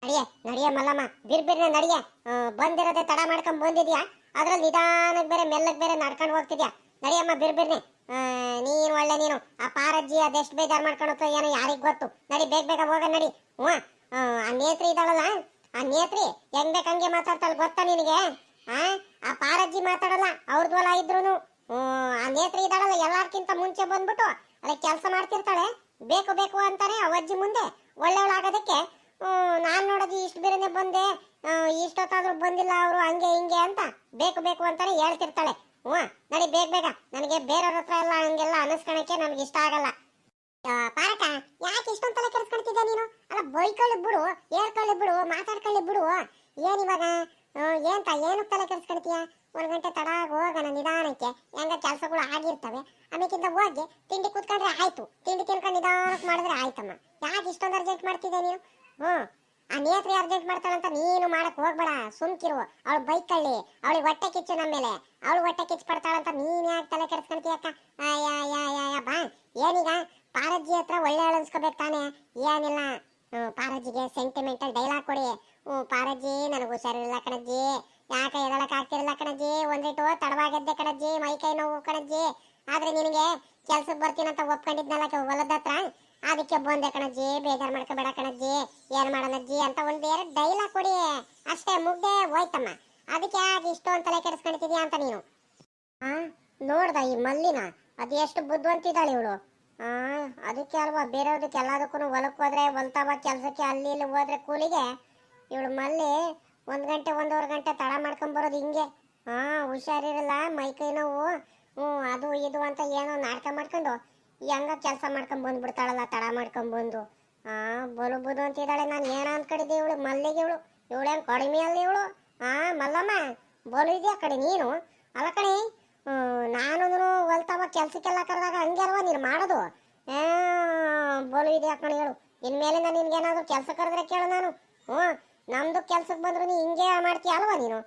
ನಡಿಯ ನಡಿಯ ಮಲ್ಲಮ್ಮ, ಬಿರ್ಬಿರ್ನೆ ನಡಿಯ. ಬಂದಿರೋದೆ ತಡ ಮಾಡ್ಕೊಂಡ್ ಬಂದಿದ್ಯಾ, ಅದ್ರಲ್ಲಿ ನಿಧಾನಕ್ಕೆ ಬೇರೆ ಮೆಲ್ಲಕ್ ಬೇರೆ ನಡ್ಕೊಂಡು ಹೋಗ್ತಿದ್ಯಾ. ನಡಿಯಮ್ಮ ಬಿರ್ಬಿರ್ನೆ. ನೀನು ಒಳ್ಳೆ ನೀನು ಆ ಪಾರಜ್ಜಿ ಅದೆಷ್ಟು ಬೇಜಾರು ಮಾಡ್ಕೊಂಡು ಏನೋ ಯಾರಿಗ್ ಗೊತ್ತು. ನಡಿ ಬೇಗ ಬೇಗ ಹೋಗ ನಡಿ. ಹ್ಞೂ ಆ ನೇತ್ರಿ ಇದ್ದಾಳಲ್ಲ, ಆ ನೇತ್ರಿ ಹೆಂಗ್ ಬೇಕಂಗೆ ಮಾತಾಡ್ತಾಳೆ ಗೊತ್ತಾ ನಿನಗೆ? ಆ ಪಾರಜ್ಜಿ ಮಾತಾಡಲ್ಲ, ಅವ್ರದ್ದು ಹೊಲ ಇದ್ರು. ಆ ನೇತ್ರಿ ಇದ್ದಾಳಲ್ಲ, ಎಲ್ಲಾರ್ಕಿಂತ ಮುಂಚೆ ಬಂದ್ಬಿಟ್ಟು ಅದಕ್ಕೆ ಕೆಲಸ ಮಾಡ್ತಿರ್ತಾಳೆ. ಬೇಕು ಬೇಕು ಅಂತಾನೆ ಅವಜ್ಜಿ ಮುಂದೆ ಒಳ್ಳೆಯವಳಾಗೋದಕ್ಕೆ. ನಾನ್ ನೋಡೋದು ಇಷ್ಟು ಬೇರೆನೆ ಬಂದೆ, ಇಷ್ಟೊತ್ತಾದ್ರೂ ಬಂದಿಲ್ಲ ಅವರು ಹಂಗೆ ಹಿಂಗೆ ಅಂತ ಬೇಕು ಬೇಕು ಅಂತಾನೆ ಹೇಳ್ತಿರ್ತಾಳೆ. ನಡಿ ಬೇಗ ಬೇಗ. ನನಗೆ ಬೇರೆಯವ್ರ ಹತ್ರ ಎಲ್ಲ ಹಂಗೆಲ್ಲ ಅನಿಸ್ಕೊಳಕ್ಕೆ ನನಗೆ ಇಷ್ಟ ಆಗಲ್ಲ. ಪಾರಕ, ಯಾಕೆ ಇಷ್ಟೊಂದು ತಲೆ ಕೆಡಿಸ್ಕೊಳ್ತಿದ್ದೆ ನೀನು? ಅಲ್ಲ ಬೈಕೊಳ್ಳಿ ಬಿಡು, ಹೇಳ್ಕೊಳ್ಳಿ ಬಿಡು, ಮಾತಾಡ್ಕೊಳ್ಳಿ ಬಿಡು. ಏನಿವಾಗ ಏಂತ ಏನು ತಲೆ ಕೆಡಿಸ್ಕೊಳ್ತೀಯ? 1 ಗಂಟೆ ತಡ ಹೋಗೋಣ ನಿಧಾನಕ್ಕೆ, ಹೆಂಗ ಕೆಲಸಗಳು ಆಗಿರ್ತವೆ. ಆಮೇಕಿಂದ ಹೋಗಿ ತಿಂಡಿ ಕೂತ್ಕೊಂಡ್ರೆ ಆಯ್ತು, ತಿಂಡಿ ತಿನ್ಕೊಂಡು ನಿಧಾನಕ್ಕೆ ಮಾಡಿದ್ರೆ ಆಯ್ತಮ್ಮ. ಯಾಕೆ ಇಷ್ಟೊಂದು ಅರ್ಜೆಂಟ್ ಮಾಡ್ತಿದ್ದೆ ನೀನು? ಆ ನೇತ್ರಿ ಅರ್ಜೆಂಟ್ ಮಾಡ್ತಾಳಂತ ನೀನು ಮಾಡಕ್ ಹೋಗ್ಬೇಡ, ಸುಮ್ಕಿರು. ಅವಳು ಬೈಕಳ್ಳಿ, ಅವಳಿಗೆ ಹೊಟ್ಟೆ ಕಿಚ್ಚು ನಮ್ಮ ಮೇಲೆ, ಅವಳು ಹೊಟ್ಟೆ ಕಿಚ್ಚು ಪಡ್ತಾಳಂತ ನೀನ್ ಯಾಕೆ ತಲೆ ಕೆಡಿಸ್ಕೊಂತೀಯಕ್ಕ? ಬಾ. ಏನೀಗ ಪಾರಜ್ಜಿ ಹತ್ರ ಒಳ್ಳೆ ಅನ್ಸ್ಕೋಬೇಕು ತಾನೆ? ಏನಿಲ್ಲ, ಪಾರಜ್ಜಿಗೆ ಸೆಂಟಿಮೆಂಟಲ್ ಡೈಲಾಗ್ ಕೊಡಿ. ಪಾರಜ್ಜಿ ನನಗೆ ಹುಷಾರಿಲ್ಲ ಕಣಜ್ಜಿ, ಯಾಕೆ ಎದಳಕ್ ಆಗ್ತಿರಲ್ಲ ಕಣಜ್ಜಿ, ಒಂದಿಟ್ಟು ತಡವಾಗಿದ್ದೆ ಕಣಜ್ಜಿ, ಮೈ ಕೈ ನೋವು ಕಣಜ್ಜಿ. ಆದ್ರೆ ನಿನಗೆ ಕೆಲ್ಸಕ್ಕೆ ಬರ್ತೀನಂತ ಒಪ್ಕೊಂಡಿದ್ನಲ್ಲ ಹೊಲದ ಹತ್ರ, ಅದಕ್ಕೆ ಬಂದೆ ಕಣಜ್ಜಿ, ಬೇಜಾರು ಮಾಡ್ಕೋಬೇಡ ಕಣಜ್ಜಿ, ಏನ್ ಮಾಡೋಣಜ್ಜಿ ಅಂತ ಒಂದೆರಡು ಡೈಲಾಗ್ ಕೊಡಿ ಅಷ್ಟೇ, ಮುಗ್ದೆ ಹೋಯ್ತಮ್ಮ. ಅದಕ್ಕೆ ಯಾಕೆ ಇಷ್ಟೊಂದು ತಲೆ ಕೆಡಿಸ್ಕೊಳ್ತಿದ್ಯಾ ಅಂತ ನೀನು? ನೋಡ್ದ ಈ ಮಲ್ಲಿನ, ಅದು ಎಷ್ಟು ಬುದ್ಧಿವಂತಿದ್ದಾಳೆ ಇವಳು. ಅದಕ್ಕೆ ಅಲ್ವಾ ಬೇರೆಯವ್ರದಕ್ಕೆ ಎಲ್ಲದಕ್ಕೂ ಹೊಲಕ್ಕೆ ಹೋದ್ರೆ ಹೊಲ್ತಾವ ಕೆಲಸಕ್ಕೆ ಅಲ್ಲಿ ಇಲ್ಲಿ ಹೋದ್ರೆ ಕೂಲಿಗೆ, ಇವಳು ಮಲ್ಲಿ 1 ಗಂಟೆ 1.5 ಗಂಟೆ ತಡ ಮಾಡ್ಕೊಂಡ್ ಬರೋದು ಹಿಂಗೆ. ಹುಷಾರಿರಲ್ಲ, ಮೈ ಕೈ ನೋವು, ಅದು ಇದು ಅಂತ ಏನೋ ನಾಟಕ ಮಾಡ್ಕೊಂಡು ಹೆಂಗ ಕೆಲಸ ಮಾಡ್ಕೊಂಡ್ ಬಂದ್ಬಿಡ್ತಾಳಲ್ಲ ತಡ ಮಾಡ್ಕೊಂಡ್ ಬಂದು. ಬಲು ಬುದು ಅಂತಿದ್ದಾಳೆ. ನಾನು ಏನ ಅನ್ಕಡಿದ್ದೆ ಇವಳು ಮಲ್ಲಿಗೆ, ಇವಳೇನು ಕಡಿಮೆ ಅಲ್ಲ ಇವಳು. ಮಲ್ಲಮ್ಮ, ಬಲು ಇದೆಯಾ ಕಡೆ ನೀನು? ಅಲ್ಲ ಕಣಿ, ನಾನು ಹೊಲ್ತಾವ ಕೆಲ್ಸಕ್ಕೆಲ್ಲ ಕರೆದಾಗ ಹಂಗೆ ಅಲ್ವಾ ನೀನು ಮಾಡೋದು? ಬಲು ಇದೆಯಾ ಕಣಿ ಹೇಳು. ಇನ್ಮೇಲೆ ನಾನು ನಿನ್ಗೇನಾದ್ರು ಕೆಲಸ ಕರೆದ್ರೆ ಕೇಳು ನಾನು. ನಮ್ದು ಕೆಲ್ಸಕ್ಕೆ ಬಂದ್ರು ನೀ ಹಿಂಗೆ ಮಾಡ್ತೀಯ ಅಲ್ವಾ ನೀನು?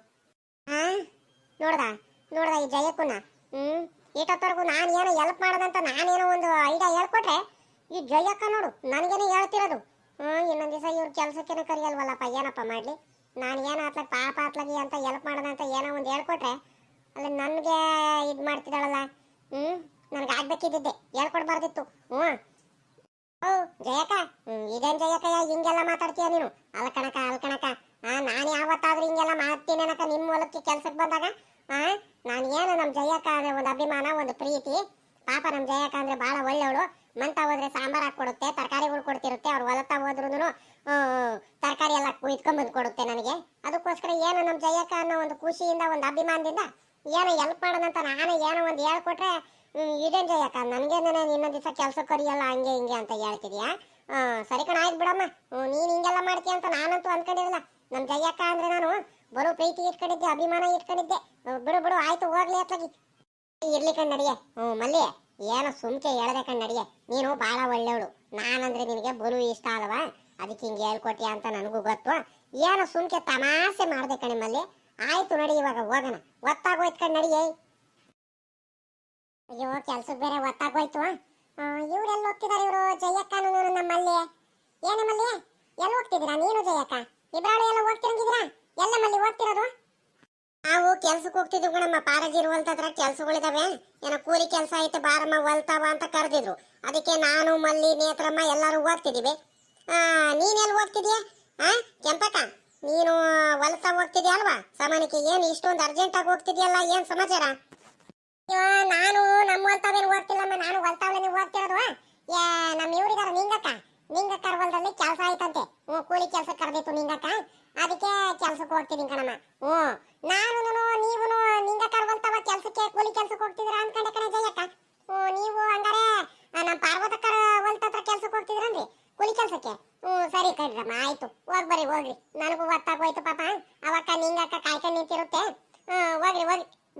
ನೋಡ್ದ ಈ ಜಯಕ್ಕನ್ನ, ಈಟೊತ್ತವರೆಗೂ ನಾನು ಏನೋ ಹೆಲ್ಪ್ ಮಾಡೋದಂತ ನಾನೇನೋ ಒಂದು ಐಡಿಯಾ ಹೇಳ್ಕೊಟ್ರೆ, ಈ ಜಯಕ್ಕ ನೋಡು ನನಗೇನೆ ಹೇಳ್ತಿರೋದು. ಇನ್ನೊಂದು ದಿವಸ ಇವ್ರ ಕೆಲ್ಸಕ್ಕೇನೆ ಕರಿಯಲ್ವಲ್ಲಪ್ಪ, ಏನಪ್ಪ ಮಾಡ್ಲಿ? ನಾನು ಏನೋ ಅತ್ಲಾಗ ಪಾಪ ಅತ್ಲಾಗಿ ಅಂತ ಹೆಲ್ಪ್ ಮಾಡೋದಂತ ಏನೋ ಒಂದು ಹೇಳ್ಕೊಟ್ರೆ ಅಲ್ಲಿ ನನಗೆ ಇದು ಮಾಡ್ತಿದ್ದಾಳಲ್ಲ. ನನಗೆ ಆಗ್ಬೇಕಿದ್ದಿದ್ದೆ, ಹೇಳ್ಕೊಡ್ಬಾರ್ದಿತ್ತು. ಜಯಕ್ಕ, ಇದೇನ್ ಜಯಕ್ಕ ಹಿಂಗೆಲ್ಲ ಮಾತಾಡ್ತೀಯ ನೀನು? ಅಲ್ಕಣಕ, ನಾನು ಯಾವತ್ತಾದ್ರೂ ಹಿಂಗೆಲ್ಲ ಮಾಡ್ತೀನೇನಕ್ಕ ನಿಮ್ಮ ಹೊಲಕ್ಕೆ ಕೆಲ್ಸಕ್ಕೆ ಬಂದಾಗ? ನಾನು ಏನು ನಮ್ಮ ಜಯಕ್ಕ ಅಂದ್ರೆ ಒಂದು ಅಭಿಮಾನ, ಒಂದು ಪ್ರೀತಿ. ಪಾಪ ನಮ್ಮ ಜಯಕ್ಕ ಅಂದ್ರೆ ಬಹಳ ಒಳ್ಳೆಯವಳು. ಮಂತ ಹೋದ್ರೆ ಸಾಂಬಾರ್ ಹಾಕೊಡುತ್ತೆ, ತರಕಾರಿಗಳು ಕೊಡ್ತಿರುತ್ತೆ. ಅವ್ರು ಹೊಲತಾ ಹೋದ್ರು ತರಕಾರಿ ಎಲ್ಲ ಇಟ್ಕೊಂಡ್ಬಂದು ಕೊಡುತ್ತೆ ನನಗೆ. ಅದಕ್ಕೋಸ್ಕರ ಏನು ನಮ್ಮ ಜಯಕ್ಕ ಅನ್ನೋ ಒಂದು ಖುಷಿಯಿಂದ, ಒಂದು ಅಭಿಮಾನದಿಂದ ಏನೋ ಹೆಲ್ಪ್ ಮಾಡೋದಂತ ನಾನು ಏನೋ ಒಂದು ಹೇಳ್ಕೊಟ್ರೆ, ಇದೇನ್ ಜಯಕ್ಕ ನನಗೇನೇ ಇನ್ನೊಂದು ದಿವಸ ಕೆಲಸ ಕರಿಯಲ್ಲ ಹಂಗೆ ಹಿಂಗೆ ಅಂತ ಹೇಳ್ತಿದ್ಯಾ? ಸರಿ ಕಣ, ಆಯ್ತು ಬಿಡಮ್ಮ. ನೀನು ಹಿಂಗೆಲ್ಲ ಮಾಡ್ತೀಯ ಅಂತ ನಾನಂತೂ ಅನ್ಕೊಂಡಿರಲ್ಲ. ನಮ್ಮ ಜಯಕ್ಕ ಅಂದ್ರೆ ನಾನು ಬರೋ ಪ್ರೀತಿ ಇಟ್ಕೊಂಡಿದ್ದೆ, ಅಭಿಮಾನ ಇಟ್ಕೊಂಡಿದ್ದೆ. ಬಿಡು ಆಯ್ತು, ಹೋಗ್ಲಿ ಅತ್ಲಾಗಿ ಇರ್ಲಿ ಕಣ್ ನಡಿಯೆ. ಮಲ್ಲಿ, ಏನೋ ಸುಮ್ಕೆ ಹೇಳ್ದೆ ಕಣ್ ನಡಿಯೆ. ನೀನು ಬಹಳ ಒಳ್ಳೆಯವಳು, ನಾನಂದ್ರೆ ನಿನಗೆ ಬಲು ಇಷ್ಟ ಅಲ್ವಾ, ಅದಕ್ಕೆ ಹಿಂಗೆ ಹೇಳ್ಕೊಟ್ಯಾ ಅಂತ ನನಗೂ ಗೊತ್ತು. ಏನೋ ಸುಮ್ಕೆ ತಮಾಷೆ ಮಾಡ್ದೆ ಕಣೆ ಮಲ್ಲಿ. ಆಯ್ತು ನಡಿ, ಇವಾಗ ಹೋಗೋಣ, ಒತ್ತಾಗೋಯ್ತು ಕಣ್ ನಡಿಯೇ. ಅಯ್ಯೋ ಕೆಲ್ಸಕ್ಕೆ ಬೇರೆ ಒತ್ತಾಗೋಯ್ತು. ಇವ್ರೆಲ್ಲ ಹೋಗ್ತಿದಾರೆ ಇವರು, ಜಯಕ್ಕನು ನಮ್ಮಲ್ಲಿ. ಏನೇ ಮಲ್ಲಿ, ಎಲ್ಲಿ ಹೋಗ್ತಿದ್ದೀರಾ ನೀನು ಜಯಕ್ಕ? ಇಬ್ರಾಳು ಎಲ್ಲ ಹೋಗ್ತಿರಂಗಿದ್ದೀರಾ? ಎಲ್ಲ ಮಲ್ಲಿ ಹೋಗ್ತಿರೋದು? ನಾವು ಕೆಲ್ಸಕ್ಕೆ ಹೋಗ್ತಿದ್ವು ಕಣಮ್ಮ, ಪಾರಜಿರು ಹೊಲ್ತತ್ರ ಕೆಲ್ಸಗಳಿದಾವೆ, ಏನೋ ಕೂಲಿ ಕೆಲಸ ಐತೆ ಬಾರಮ್ಮ ಹೊಲ್ತಾವ ಅಂತ ಕರೆದಿದ್ರು. ಅದಕ್ಕೆ ನಾನು ಮಲ್ಲಿ ನೇತ್ರಮ್ಮ ಎಲ್ಲರೂ ಹೋಗ್ತಿದೀವಿ. ನೀನೆಲ್ಲಿ ಹೋಗ್ತಿದ್ಯಾ? ಕೆಂಪಕ್ಕ, ನೀನು ಹೊಲ್ತಾ ಹೋಗ್ತಿದ್ಯಾ ಅಲ್ವಾ ಸಾಮಾನ್ಯಕ್ಕೆ? ಏನು ಇಷ್ಟೊಂದು ಅರ್ಜೆಂಟ್ ಆಗಿ ಹೋಗ್ತಿದ್ಯಲ್ಲ, ಏನ್ ಸಮಾಚಾರ? ನಾನು ನಮ್ಮ ಹೊಲ್ತಾವೇನು ಹೋಗ್ತಿಲ್ಲಮ್ಮ, ನಾನು ಹೊಲ್ತಾವಲ್ಲಿ ಹೋಗ್ತಿರೋದು. ನಮ್ಮ ಇವ್ರಿಗಾರ ನಿಂಗಕ್ಕ ಹೊಲದಲ್ಲಿ ಕೆಲಸ ಆಯ್ತಂತೆ. ಕೂಲಿ ಕೆಲಸ ಕರೆದಿತ್ತು ನಿಂಗಕ್ಕ, ಅದಕ್ಕೆ ಕೆಲ್ಸಕ್ಕೆ ಹೋಗ್ತಿದ್ದೀನಿ ಕಣಮ್ಮ. ನಾನು ನೀವು ನಿಂಗಕ್ಕ ಹೊಲ್ತಾವ ಕೆಲ್ಸಕ್ಕೆ ಕೂಲಿ ಕೆಲ್ಸಕ್ಕೆ ಹೋಗ್ತಿದ್ದೀರಾ ಅನ್ಕೊಂಡೆ ಕಣೆ ಜಯಕ್ಕ. ನೀವು ಹಂಗಾರೆ ನಮ್ಮ ಪಾರ್ವತಕ್ಕರ ಹೊಲ್ತತ್ರ ಕೆಲ್ಸಕ್ಕೆ ಹೋಗ್ತಿದ್ರನ್ರಿ ಕೂಲಿ ಕೆಲ್ಸಕ್ಕೆ? ಸರಿ ಕಣ್ರಮ್ಮ, ಆಯ್ತು ಹೋಗ್ರಿ. ನನಗೂ ಒತ್ತಾಗೋಯ್ತು ಪಾಪ, ಅವಕ್ಕ ನಿಂಗಕ್ಕ ಕಾಯ್ಕೊಂಡು ನಿಂತಿರುತ್ತೆ. ಹೋಗ್ರಿ,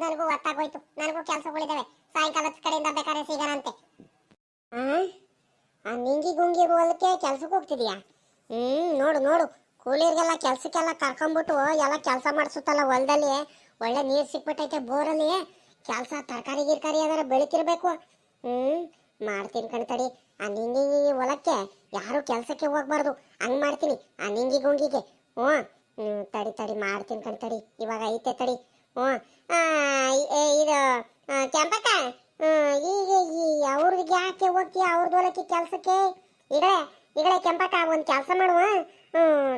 ನನಗೂ ಒತ್ತಾಗೋಯ್ತು, ನನಗೂ ಕೆಲ್ಸಗಳಿದಾವೆ. ಸಾಯಂಕಾಲದ ಕಡೆಯಿಂದ ಬೇಕಾದ್ರೆ ಸಿಗೋಣಂತೆ. ನಿಂಗಿ ಗುಂಗಿ ಹೊಲಕ್ಕೆ ಕೆಲ್ಸಕ್ಕೆ ಹೋಗ್ತಿದ್ಯಾ? ನೋಡು ಕೂಲಿಯರಿಗೆಲ್ಲ ಕೆಲ್ಸಕ್ಕೆಲ್ಲ ಕರ್ಕೊಂಡ್ಬಿಟ್ಟು ಎಲ್ಲ ಕೆಲಸ ಮಾಡಿಸುತ್ತಲ್ಲ ಹೊಲದಲ್ಲಿ. ಒಳ್ಳೆ ನೀರು ಸಿಕ್ಬಿಟ್ಟೈತೆ ಬೋರಲ್ಲಿ. ಕೆಲಸ ತರಕಾರಿ ಗಿರ್ಕಾರಿ ಏನಾರ ಬೆಳಿತಿರ್ಬೇಕು. ಮಾಡ್ತೀನಿ ಕಣ್ತಡಿ. ಆ ನಿಂಗಿ ಹೊಲಕ್ಕೆ ಯಾರು ಕೆಲ್ಸಕ್ಕೆ ಹೋಗ್ಬಾರ್ದು, ಹಂಗ್ ಮಾಡ್ತೀನಿ ಆ ನಿಂಗಿ ಗುಂಗಿಗೆ. ತಡಿ ತಡಿ ಮಾಡ್ತೀನಿ ಕಣ್ ತಡಿ, ಇವಾಗ ಐತೆ ತಡಿ. ಆ, ಇದು ಕೆಂಪಕ್ಕ, ಈಗ ಅವ್ರಿಗೆ ಯಾಕೆ ಹೋಗ್ತೀಯ ಅವ್ರದ್ದು ಹೊಲಕ್ಕೆ ಕೆಲ್ಸಕ್ಕೆ? ಈಗಲೇ ಈಗಲೇ ಕೆಂಪಕ್ಕ ಒಂದು ಕೆಲಸ ಮಾಡುವ,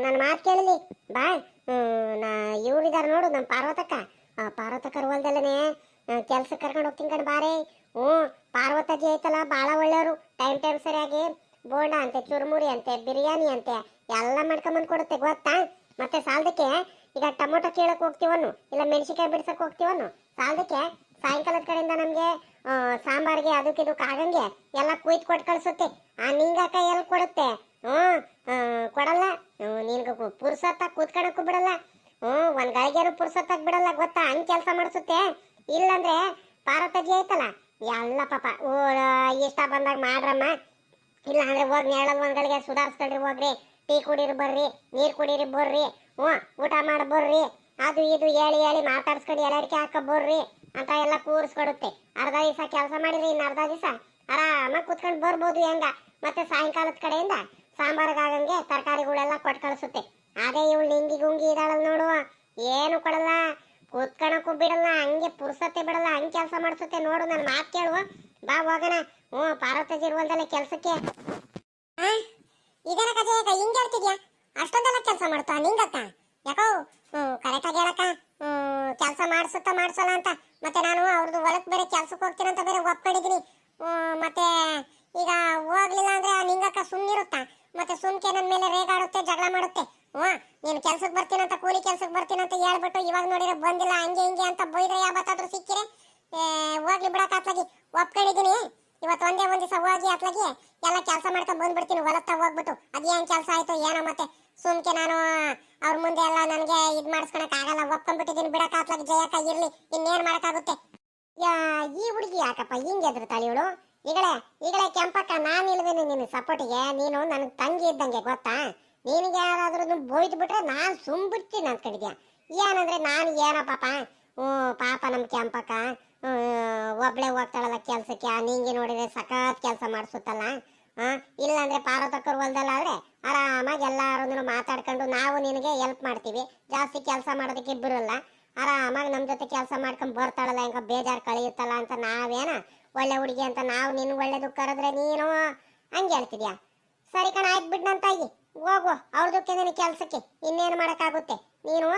ನನ್ನ ಮಾತು ಕೇಳಲಿ ಬಾ. ನಾ ಇವ್ರಿದಾರ ನೋಡು ನಮ್ಮ ಪಾರ್ವತಕ್ಕ, ಪಾರ್ವತಕ್ಕರ ಹೊಲ್ದಲ್ಲೇ ಕೆಲ್ಸಕ್ಕೆ ಕರ್ಕೊಂಡು ಹೋಗ್ತೀನಿ ಕಣ್ ಬಾರೆ. ಪಾರ್ವತಜ್ಜಿ ಐತಲ್ಲ ಭಾಳ ಒಳ್ಳೆಯವರು, ಟೈಮ್ ಟೈಮ್ ಸರಿಯಾಗಿ ಬೋಂಡ ಅಂತೆ, ಚುರುಮುರಿ ಅಂತೆ, ಬಿರಿಯಾನಿ ಅಂತೆ ಎಲ್ಲ ಮಾಡ್ಕೊಂಬಂದು ಕೊಡುತ್ತೆ ಗೊತ್ತಾ. ಮತ್ತೆ ಸಾಲದಕ್ಕೆ ಈಗ ಟೊಮೊಟೊ ಕೀಳಕ್ಕೆ ಹೋಗ್ತೀವನು, ಇಲ್ಲ ಮೆಣಸಿನ್ಕಾಯಿ ಬಿಡ್ಸಕ್ಕೆ ಹೋಗ್ತೀವನು, ಸಾಲದಕ್ಕೆ ಸಾಯಂಕಾಲದ ಕಡೆಯಿಂದ ನಮಗೆ ಸಾಂಬಾರಿಗೆ ಅದಕ್ಕೆ ಇದಕ್ಕೆ ಆಗಂಗೆ ಎಲ್ಲ ಕುಯ್ದು ಕೊಟ್ಟು ಕಳಿಸುತ್ತೆ. ಆ ನಿಂಗಕ್ಕ ಎಲ್ಲಿ ಕೊಡುತ್ತೆ? ಕೊಡಲ್ಲ. ನಿನ್ಗೆ ಪುರ್ಸತ್ತಾಗ ಕೂತ್ಕೊಳಕ್ಕೂ ಬಿಡಲ್ಲ. ಒಂದ್ ಗಳಿಗೆರು ಪುರ್ಸತ್ತಾಗ ಬಿಡಲ್ಲ ಗೊತ್ತಾ, ಹಂಗೆ ಕೆಲಸ ಮಾಡಿಸುತ್ತೆ. ಇಲ್ಲಂದ್ರೆ ಪಾರ್ವತಜ್ಜಿ ಐತಲ್ಲ ಎಲ್ಲ ಪಾಪ ಇಷ್ಟ ಬಂದಾಗ ಮಾಡ್ರಮ್ಮ, ಇಲ್ಲ ಅಂದ್ರೆ ಹೋಗಿ ನೇಳದ್ ಒಂದ್ ಗಳಿಗೆ ಸುಧಾರಿಸ್ಕೊಳ್ರಿ, ಹೋಗ್ರಿ ಟೀ ಕುಡೀರಿ ಬರ್ರಿ, ನೀರು ಕುಡೀರಿ ಬರ್ರಿ, ಊಟ ಮಾಡಿ ಬರ್ರಿ, ಅದು ಇದು ಹೇಳಿ ಹೇಳಿ ಮಾತಾಡ್ಸ್ಕೊಂಡು ಎಲ್ಲಡಿಕೆ ಹಾಕ ಬರ್ರಿ ಅಂತ ಎಲ್ಲ ಕೂರಿಸ್ಕೊಡುತ್ತೆ. ಅರ್ಧ ದಿವಸ ಕೆಲಸ ಮಾಡಿದ್ರೆ ಇನ್ನು ಅರ್ಧ ದಿವಸ ಆರಾಮಾಗಿ ಕುತ್ಕೊಂಡು ಬರ್ಬೋದು ಹೆಂಗ. ಮತ್ತೆ ಸಾಯಂಕಾಲದ ಕಡೆಯಿಂದ ಸಾಂಬಾರಿಗಾಗಂಗೆ ತರಕಾರಿಗಳೆಲ್ಲ ಕೊಟ್ಟು ಕಳಿಸುತ್ತೆ. ಅದೇ ಇವಳು ನಿಂಗಿ ಗುಂಗಿ ಇದಾಳಲ್ಲ ನೋಡು, ಏನು ಕೊಡಲ್ಲ, ಕೂತ್ಕೊಳಕ್ಕೂ ಬಿಡಲ್ಲ, ಹಂಗೆ ಪುರ್ಸತ್ತೆ ಬಿಡಲ್ಲ, ಹಂಗೆ ಕೆಲಸ ಮಾಡಿಸುತ್ತೆ ನೋಡು. ನನ್ನ ಮಾತು ಕೇಳುವ ಬಾ ಹೋಗೋಣ. ಪಾರ್ವತಜ್ಜಿ ಇರುವಲ್ದಲ್ಲ ಕೆಲ್ಸಕ್ಕೆ. ಇದನ್ನ ಕಥೆ ಹಿಂಗೆ ಹೇಳ್ತಿದ್ಯಾ? ಅಷ್ಟೊಂದೆಲ್ಲ ಕೆಲಸ ಮಾಡ್ತಾ ನಿಂಗಕ್ಕ? ಯಾಕೋ ಕರೆಕ್ಟಾಗಿ ಹೇಳಕ್ಕ, ಕೆಲಸ ಮಾಡಿಸಲ್ಲ ಅಂತ. ಮತ್ತೆ ನಾನು ಅವ್ರದ್ದು ಹೊಲಕ್ಕೆ ಬೇರೆ ಕೆಲ್ಸಕ್ಕೆ ಹೋಗ್ತೀನಿ ಅಂತ ಬೇರೆ ಒಪ್ಕೊಂಡಿದ್ದೀನಿ. ಮತ್ತೆ ಈಗ ಹೋಗ್ಲಿಲ್ಲ ಅಂದ್ರೆ ಆ ನಿಂಗಕ್ಕ ಸುಮ್ಮನಿರುತ್ತಾ? ಮತ್ತೆ ಸುಮ್ಕೆ ನನ್ನ ಮೇಲೆ ರೇಗಾಡುತ್ತೆ, ಜಗಳ ಮಾಡುತ್ತೆ. ನೀನು ಕೆಲ್ಸಕ್ಕೆ ಬರ್ತೀನಂತ, ಕೂಲಿ ಕೆಲ್ಸಕ್ಕೆ ಬರ್ತೀನಂತ ಹೇಳ್ಬಿಟ್ಟು ಇವಾಗ ನೋಡಿದ್ರೆ ಬಂದಿಲ್ಲ ಹಂಗೆ ಹಿಂಗೆ ಅಂತ ಬೈದ್ರೆ ಯಾವತ್ತಾದ್ರೂ ಸಿಕ್ಕಿರೆ ಹೋಗ್ಲಿ ಬಿಡಕ್ಕ. ಅತ್ಲಾಗಿ ಒಪ್ಕೊಂಡಿದ್ದೀನಿ. ಇವತ್ತು ಒಂದೇ ಒಂದ್ ದಿವಸ ಹೋಗಿ ಅತ್ಲಾಗಿ ಎಲ್ಲ ಕೆಲಸ ಮಾಡ್ಕೊಂಡು ಬಂದ್ಬಿಡ್ತೀನಿ ಹೊಲತ್ತ ಹೋಗ್ಬಿಟ್ಟು. ಅದೇನ್ ಕೆಲಸ ಆಯ್ತು ಏನೋ. ಮತ್ತೆ ಸುಮ್ಕೆ ನಾನು ಅವ್ರ ಮುಂದೆ ಎಲ್ಲ ನನಗೆ ಇದ್ ಮಾಡಿಸ್ಕೊಳಕ್ ಆಗಲ್ಲ, ಒಪ್ಕೊಂಡ್ಬಿಟ್ಟಿದ್ದೀನಿ ಬಿಡಕ್ಕ. ಅತ್ಲಾಗಿ ಜಯಕ್ಕ ಇರ್ಲಿ, ಇನ್ನೇನ್ ಮಾಡಕ್ಕಾಗುತ್ತೆ. ಈ ಹುಡುಗಿ ಯಾಕಪ್ಪ ಹಿಂಗೆ ಎದ್ರತಾಳೆ ಇವಳು? ಈಗಲೇ ಕೆಂಪಕ್ಕ, ನಾನು ಇಲ್ವೇನೆ ನಿನ್ನ ಸಪೋರ್ಟಿಗೆ? ನೀನು ನನಗೆ ತಂಗಿ ಇದ್ದಂಗೆ ಗೊತ್ತಾ. ನಿನಗೆ ಯಾರಾದ್ರೂ ಬೋಯ್ದು ಬಿಟ್ರೆ ನಾನು ಸುಮ್ಬಿಡ್ತೀನಿ ಅಂದ್ಕೊಂಡಿದ್ಯಾ? ಏನಂದ್ರೆ ನಾನು ಏನೋ ಪಾಪ, ಪಾಪ ನಮ್ಮ ಕೆಂಪಕ್ಕ ಒಬ್ಳೆ ಹೋಗ್ತಾಳಲ್ಲ ಕೆಲ್ಸಕ್ಕೆ. ಆ ನಿಂಗೆ ನೋಡಿದ್ರೆ ಸಖತ್ ಕೆಲಸ ಮಾಡಿಸುತ್ತಲ್ಲ. ಇಲ್ಲಾಂದ್ರೆ ಪಾರ್ವತಕ್ಕರು ಹೊಲ್ದಲ್ಲ ಆದ್ರೆ ಆರಾಮಾಗಿ ಎಲ್ಲಾರು ಮಾತಾಡ್ಕೊಂಡು ನಾವು ನಿನಗೆ ಹೆಲ್ಪ್ ಮಾಡ್ತೀವಿ. ಜಾಸ್ತಿ ಕೆಲಸ ಮಾಡೋದಕ್ಕೆ ಬಿರಲ್ಲ, ಆರಾಮಾಗಿ ನಮ್ಮ ಜೊತೆ ಕೆಲಸ ಮಾಡ್ಕೊಂಡು ಬರ್ತಾಳಲ್ಲ, ಹೆಂಗ ಬೇಜಾರು ಕಳೆಯುತ್ತಲ್ಲ ಅಂತ ನಾವೇನ ಒಳ್ಳೆ ಹುಡುಗಿ ಅಂತ ನಾವು ನಿನ್ ಒಳ್ಳೇದು ಕರೆದ್ರೆ ನೀನು ಹಂಗೆ ಹೇಳ್ತಿದ್ಯಾ? ಸರಿ ಕಣ, ಆಯ್ತು ಬಿಡ್ನಂತಾಗಿ ಹೋಗು ಅವ್ರದಕ್ಕೆ ನಿನ್ನ ಕೆಲ್ಸಕ್ಕೆ. ಇನ್ನೇನು ಮಾಡೋಕ್ಕಾಗುತ್ತೆ? ನೀನು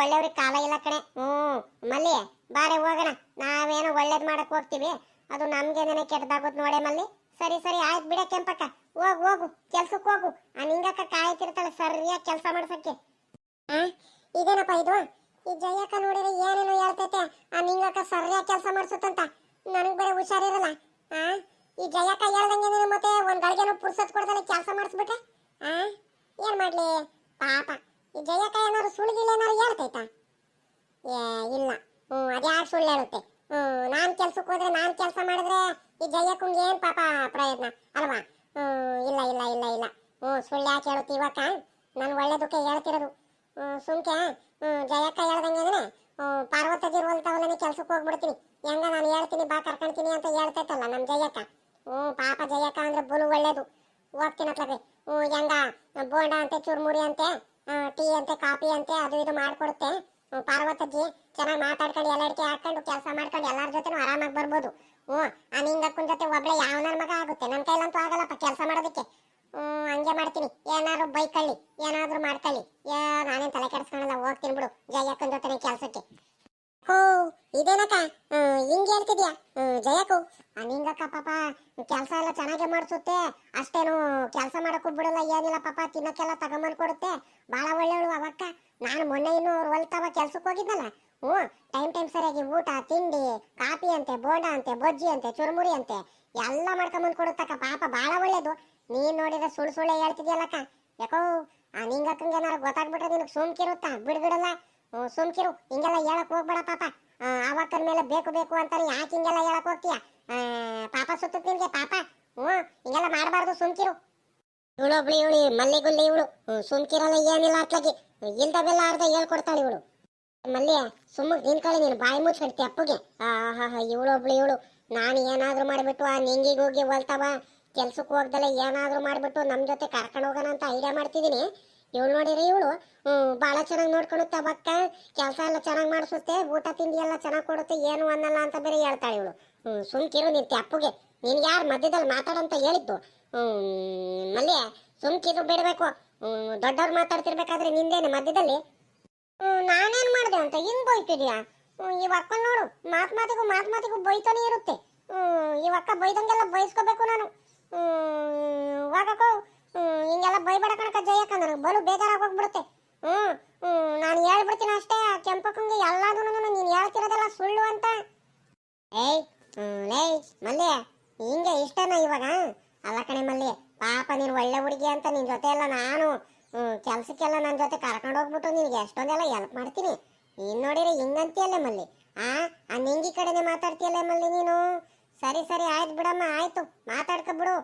ಒಳ್ಳೆಯವ್ರಿಗೆ ಕಾಲ ಇಲ್ಲ ಕಣೆ. ಮಲ್ಲಿ ಬಾರೆ ಹೋಗೋಣ, ನಾವೇನೋ ಒಳ್ಳೇದು ಮಾಡಕ್ ಹೋಗ್ತೀವಿ, ಅದು ನಮ್ಗೇನೇ ಕೆಟ್ಟದಾಗುತ್ತೆ ನೋಡೆ ಮಲ್ಲಿ. ಸರಿ ಸರಿ ಆಯ್ತು ಬಿಡ ಕೆಂಪಕ್ಕ, ಹೋಗು ಕೆಲ್ಸಕ್ಕೆ ಹೋಗು. ಆ ನಿಂಗಕ್ಕ ಕಾಯ್ತಿರ್ತಾಳೆ ಸರಿಯಾಗಿ ಕೆಲಸ ಮಾಡ್ಸಕ್ಕೆ. ಇದೇನಪ್ಪ ಇದು? ಈ ಜಯಕ್ಕ ನೋಡಿದ್ರೆ ಏನೇನು ಹೇಳ್ತೈತೆ, ಆ ನಿಂಗಕ್ಕ ಸರಿಯಾಗಿ ಕೆಲಸ ಮಾಡ್ಸುತ್ತಂತ. ನನಗ್ ಬೇರೆ ಹುಷಾರಿರಲ್ಲ. ಈ ಜಯಕ್ಕ ಹೇಳ್ದಂಗೆ ನೀನು ಮತ್ತೆ ಒಂದ್ ಗಳಿಗೆನೂ ಪುರ್ಸತ್ ಕೊಡ್ತಾನೆ ಕೆಲಸ ಮಾಡಿಸ್ಬಿಟ್ರೆ ಏನ್ ಮಾಡ್ಲಿ ಪಾಪ. ಈ ಜಯಕ್ಕ ಏನಾದ್ರು ಸುಳ್ಳಿಗಿಲ್ಲ ಏನಾದ್ರು ಹೇಳ್ತೈತಾ? ಇಲ್ಲ. ಅದ್ಯಾರು ಸುಳ್ಳು ಹೇಳುತ್ತೆ? ನಾನ್ ಕೆಲ್ಸಕ್ಕೆ ಹೋದ್ರೆ ನಾನ್ ಕೆಲಸ ಮಾಡಿದ್ರೆ ಈ ಜಯಕ್ಕಂಗೆ ಏನ್ ಪಾಪ ಪ್ರಯತ್ನ ಅಲ್ವಾ? ಇಲ್ಲ ಇಲ್ಲ ಇಲ್ಲ ಇಲ್ಲ. ಸುಳ್ಳು ಯಾಕೆ ಹೇಳುತ್ತೆ ಇವಕ್ಕ? ನಾನು ಒಳ್ಳೇದಕ್ಕೆ ಹೇಳ್ತಿರೋದು. ಸುಮ್ಕೆ ಜಯಕ್ಕ ಹೇಳ್ದಂಗೆ ಅಂದ್ರೆ ಪಾರ್ವತಜ್ಜಿ ಹೊಲ್ತಾವಲ್ಲೇ ಕೆಲ್ಸಕ್ಕೆ ಹೋಗ್ಬಿಡ್ತೀನಿ. ಹೆಂಗ ನಾನು ಹೇಳ್ತೀನಿ ಬಾ ಕರ್ಕೊಂತೀನಿ ಅಂತ ಹೇಳ್ತೈತಲ್ಲ ನಮ್ ಜಯಕ್ಕ. ಪಾಪ ಜಯಕ್ಕ ಅಂದ್ರೆ ಬಲು ಒಳ್ಳೇದು. ಹೋಗ್ತೀನಿ ಅತ್ಲಾಗೆ. ಹೆಂಗ ಬೋಂಡ ಅಂತೆ, ಚುರ್ಮುರಿ ಅಂತೆ, ಟೀ ಅಂತೆ, ಕಾಫಿ ಅಂತೆ ಅದು ಇದು ಮಾಡ್ಕೊಡುತ್ತೆ. ಪಾರ್ವತಜ್ಜಿ ಚೆನ್ನಾಗಿ ಮಾತಾಡ್ಕೊಂಡು ಎಲ್ಲಡಿಕೆ ಹಾಕೊಂಡು ಕೆಲಸ ಮಾಡ್ಕೊಂಡು ಎಲ್ಲಾರ ಜೊತೆನೂ ಆರಾಮಾಗಿ ಬರ್ಬೋದು. ಆ ನಿಂಗಕ್ಕನ ಜೊತೆ ಒಬ್ಳೆ ಯಾವ ನನ್ನ ಮಗ ಆಗುತ್ತೆ? ನನ್ನ ಕೈಲಂತೂ ಆಗಲ್ಲಪ್ಪ ಕೆಲಸ ಮಾಡೋದಕ್ಕೆ. ಹಂಗೆ ಮಾಡ್ತೀನಿ. ಏನಾದ್ರು ಬೈಕೊಳ್ಳಿ, ಏನಾದ್ರು ಮಾಡ್ಕೊಳ್ಳಿ, ನಾನೇನ್ ತಲೆ ಕೆಡಿಸ್ಕೊಳ್ಳಲ್ಲ. ಹೋಗ್ತೀನಿ ಬಿಡು ಜಯಕ್ಕನ ಜೊತೆ ಕೆಲ್ಸಕ್ಕೆ. ಇದೇನಕ್ಕ ಹಿಂಗೆ ಹೇಳ್ತಿದ್ಯಾ ಜಯಕ್ಕೂ? ಆ ನಿಂಗಕ್ಕ ಪಾಪ ಕೆಲಸ ಎಲ್ಲ ಚೆನ್ನಾಗೆ ಮಾಡಿಸುತ್ತೆ, ಅಷ್ಟೇನು ಕೆಲಸ ಮಾಡಕ್ಕೂ ಬಿಡಲ್ಲ, ಏನಿಲ್ಲ ಪಾಪ. ತಿನ್ನಕ್ಕೆಲ್ಲ ತಗೊಂಬಂದ್ ಕೊಡುತ್ತೆ, ಭಾಳ ಒಳ್ಳೆಯವಳು ಅವಕ್ಕ. ನಾನು ಮೊನ್ನೆ ಇನ್ನು ಅವ್ರು ಹೊಲ್ತಾವ ಕೆಲ್ಸಕ್ಕೆ ಹೋಗಿದ್ನಲ್ಲ, ಟೈಮ್ ಸರಿಯಾಗಿ ಊಟ ತಿಂಡಿ, ಕಾಫಿ ಅಂತೆ, ಬೋಂಡ ಅಂತೆ, ಬಜ್ಜಿ ಅಂತೆ, ಚುರುಮುರಿ ಅಂತೆ ಎಲ್ಲ ಮಾಡ್ಕೊಂಬಂದ್ ಕೊಡುತ್ತಕ್ಕ. ಪಾಪ ಭಾಳ ಒಳ್ಳೇದು. ನೀನ್ ನೋಡಿದ್ರೆ ಸುಳ್ಳೆ ಹೇಳ್ತಿದ್ಯಲ್ಲಕ್ಕ. ಯಾಕೋ ಆ ನಿಂಗಕ್ಕಂಗೆ ಏನಾರು ಗೊತ್ತಾಗ್ಬಿಟ್ರೆ ನಿನಗೆ ಸುಮ್ಕಿರುತ್ತಾ? ಬಿಡಲ್ಲ. ಸುಮ್ಕಿರು, ಹಿಂಗೆಲ್ಲ ಹೇಳಕ್ ಹೋಗ್ಬೇಡ ಪಾಪ. ಅವಕ್ಕನ ಮೇಲೆ ಬೇಕು ಬೇಕು ಅಂತಾನೆ ಯಾಕೆ ಹಿಂಗೆಲ್ಲ ಹೇಳಕ್ ಹೋಗ್ತೀಯ? ಪಾಪ ಸುತ್ತ ನಿನ್ಗೆ ಪಾಪ. ಹಿಂಗೆಲ್ಲ ಮಾಡಬಾರ್ದು, ಸುಮ್ಕಿರು. ಇವಳೊಬ್ಳು ಇವಳು ಮಲ್ಲಿಗುಲ್ಲಿ ಇವಳು ಸುಮ್ಕಿರಲ್ಲ, ಏನಿಲ್ಲ ಅತ್ಲಾಗಿ ಇಲ್ದವೆಲ್ಲ ಅರ್ಧ ಹೇಳ್ಕೊಡ್ತಾಳೆ ಇವಳು. ಮಲ್ಲಿ ಸುಮ್ಮ ನಿನ್ಕಳಿ, ನೀನು ಬಾಯಿ ಮುಚ್ಚಿಡ್ತಿ ಅಪ್ಪಗೆ. ಇವಳೊಬ್ಳು ಇವಳು ನಾನು ಏನಾದ್ರೂ ಮಾಡಿಬಿಟ್ಟು ಆ ನಿಂಗಿಗೆ ಹೋಗಿ ಹೊಲ್ತಾವ ಕೆಲ್ಸಕ್ಕೆ ಹೋಗ್ದಲ್ಲ ಏನಾದ್ರೂ ಮಾಡ್ಬಿಟ್ಟು ನಮ್ಮ ಜೊತೆ ಕರ್ಕೊಂಡು ಹೋಗೋಣ ಅಂತ ಐಡಿಯಾ ಮಾಡ್ತಿದ್ದೀನಿ. ಇವಳು ನೋಡಿರಿ ಇವಳು ಭಾಳ ಚೆನ್ನಾಗಿ ನೋಡ್ಕೊಂಡು ತಬಕ್ಕ ಕೆಲಸ ಎಲ್ಲ ಚೆನ್ನಾಗಿ ಮಾಡಿಸುತ್ತೆ, ಊಟ ತಿಂಡಿ ಎಲ್ಲ ಚೆನ್ನಾಗಿ ಕೊಡುತ್ತೆ, ಏನು ಅನ್ನಲ್ಲ ಅಂತ ಬೇರೆ ಹೇಳ್ತಾಳೆ ಇವಳು. ಸುಮ್ಕಿರು ನಿಂತೆ ಅಪ್ಪುಗೆ, ನೀನು ಯಾರು ಮಧ್ಯದಲ್ಲಿ ಮಾತಾಡಂತ ಹೇಳಿದ್ದು? ಮಲ್ಲೆ ಸುಮ್ಕಿರು ಬಿಡಬೇಕು. ದೊಡ್ಡವ್ರು ಮಾತಾಡ್ತಿರ್ಬೇಕಾದ್ರೆ ನಿಂದೇನೆ ಮಧ್ಯದಲ್ಲಿ ನಾನೇನ್ ಮಾಡಿದೆ ಅಂತ ಹಿಂಗ್ ಬೈತಿದ್ಯಾ? ಈ ಅಕ್ಕ ನೋಡು ಮಾತಿಗೂ ಬೈತಾನೆ ಇರುತ್ತೆ. ಈ ಅಕ್ಕ ಬೈದಂಗೆಲ್ಲ ಬೈಸ್ಕೋಬೇಕು ನಾನು. ಹೋಗಕ್ಕೋ ಹಿಂಗೆಲ್ಲ ಬೈಬೇಡ ಕಣಕ ಜಯಕ್ಕ, ನನಗೆ ಬಲು ಬೇಜಾರಾಗಿ ಹೋಗ್ಬಿಡುತ್ತೆ. ನಾನು ಹೇಳ್ಬಿಡ್ತೀನಿ ಅಷ್ಟೇ ಆ ಕೆಂಪಕ್ಕಂಗೆ ಎಲ್ಲಾದೂ ನೀನು ಹೇಳ್ತಿರೋದೆಲ್ಲ ಸುಳ್ಳು ಅಂತ. ಏಯ್ ಲೇಯ್ ಮಲ್ಲೆ, ಹಿಂಗೆ ಇಷ್ಟನಾ ಇವಾಗ? ಅಲ್ಲ ಕಣೆ ಮಲ್ಲೆ, ಪಾಪ ನೀನು ಒಳ್ಳೆ ಹುಡುಗಿ ಅಂತ ನಿನ್ ಜೊತೆ ಎಲ್ಲ ನಾನು ಕೆಲ್ಸಕ್ಕೆಲ್ಲ ನನ್ನ ಜೊತೆ ಕರ್ಕೊಂಡು ಹೋಗ್ಬಿಟ್ಟು ನಿನಗೆ ಎಷ್ಟೊಂದೆಲ್ಲ ಹೆಲ್ಪ್ ಮಾಡ್ತೀನಿ. ನೀನು ನೋಡಿದ್ರೆ ಹಿಂಗಂತೀಯಲ್ಲೇ ಮಲ್ಲಿ, ಆ ನಿಂಗಿ ಕಡೆನೆ ಮಾತಾಡ್ತೀಯಲ್ಲೇ ಮಲ್ಲಿ ನೀನು. ಸರಿ ಆಯ್ತು ಬಿಡಮ್ಮ, ಆಯ್ತು ಮಾತಾಡ್ಕೊಬಿಡು.